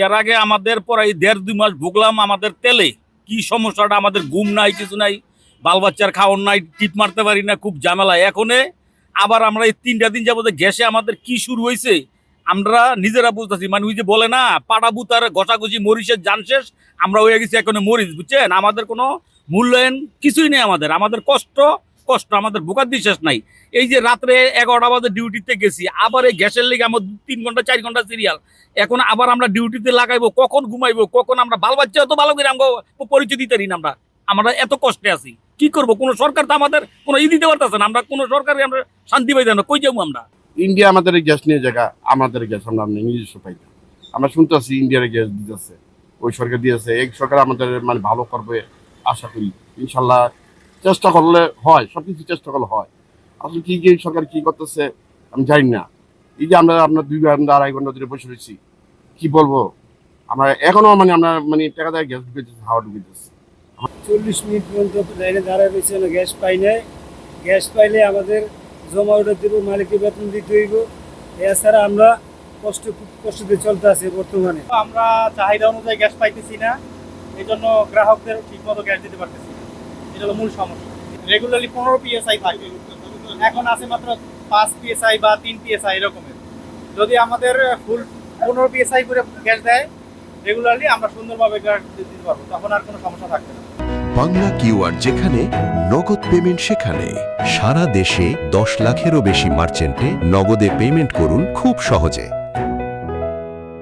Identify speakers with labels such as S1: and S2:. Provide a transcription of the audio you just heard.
S1: এর আগে আমাদের প্রায় 1.5-2 মাস ভুগলাম আমাদের তেলে। কি সমস্যাটা, আমাদের ঘুম নাই, কিছু নাই, বাল বাচ্চার খাওয়ার নাই, টিপ মারতে পারি না, খুব ঝামেলা। এখনে আবার আমরা এই 3টা দিন যাবত গ্যাসে আমাদের কি শুরু হয়েছে আমরা নিজেরা বুঝতেছি। মানে ওই যে বলে না, পাটা বুতার ঘষাঘষি মরিচের জান শেষ, আমরা হয়ে গেছি এখন মরিচ, বুঝছেন? আমাদের কোনো মূল্যায়ন কিছুই নেই। আমাদের আমাদের কষ্ট কষ্ট, আমাদের বোকার দিয়ে শেষ নাই। এই যে রাত্রে 11টা বাজে ডিউটিতে গেছি, আবার এই গ্যাসের লেগে আমার 3 ঘন্টা 4 ঘন্টা সিরিয়াল। এখন আবার আমরা ডিউটিতে লাগাইবো, কখন ঘুমাইবো, কখন আমরা বাল বাচ্চা তো ভালো করে আমরা পরিচয় দিতে পারি না। আমরা আমরা এত কষ্টে আছি, কি করব? কোন সরকার তো আমাদের কোনো দিতে পারতেছে না। আমরা কোন সরকারে আমরা শান্তি পাইতাম না, কই যাবো আমরা?
S2: ইন্ডিয়া আমাদের গ্যাস নিয়ে জায়গা, আমাদের গ্যাস আমরা নিজস্ব পাই না। আমরা শুনতেছি ইন্ডিয়ার গ্যাস দিতেছে, ওই সরকার দিয়েছে, এই সরকার আমাদের মানে ভালো করবে আশা করি ইনশাল্লাহ। চেষ্টা করলে হয়, সবকিছু চেষ্টা করলে হয়। আসলে কি কি সরকার কি করতেছে আমি জানি না। এই যে আমরা আপনার 2 ঘন্টা 2.5 ঘন্টা ধরে বসে রয়েছি, কি বলবো, আমরা এখনো মানে আমরা মানে টাকা দেয় গ্যাস ঢুকেছে, হাওয়া ঢুকেছে।
S3: 40 মিনিট পর্যন্ত লাইনে দাঁড়ায় রয়েছে, গ্যাস পাই নাই। গ্যাস পাইলে আমাদের জমা ওটা দেবো, মালিককে বেতন দিতে হইব। এছাড়া আমরা খুব কষ্টতে চলতে আছে বর্তমানে।
S4: আমরা চাহিদা অনুযায়ী গ্যাস পাইতেছি না, এই জন্য গ্রাহকদের ঠিকমতো গ্যাস দিতে পারতেছি না। এটা হলো মূল সমস্যা। রেগুলারলি 15 PSI থাকে, এখন আছে মাত্র 5 PSI বা 3 PSI এরকমের। যদি আমাদের ফুল 15 PSI করে গ্যাস দেয় রেগুলারলি, আমরা সুন্দরভাবে গ্যাস দিতে পারবো, তখন আর কোনো সমস্যা থাকবে না।
S5: বাংলা কিউআর, যেখানে নগদ পেমেন্ট সেখানে। সারা দেশে 10 লাখেরও বেশি মার্চেন্টে নগদে পেমেন্ট করুন খুব সহজে।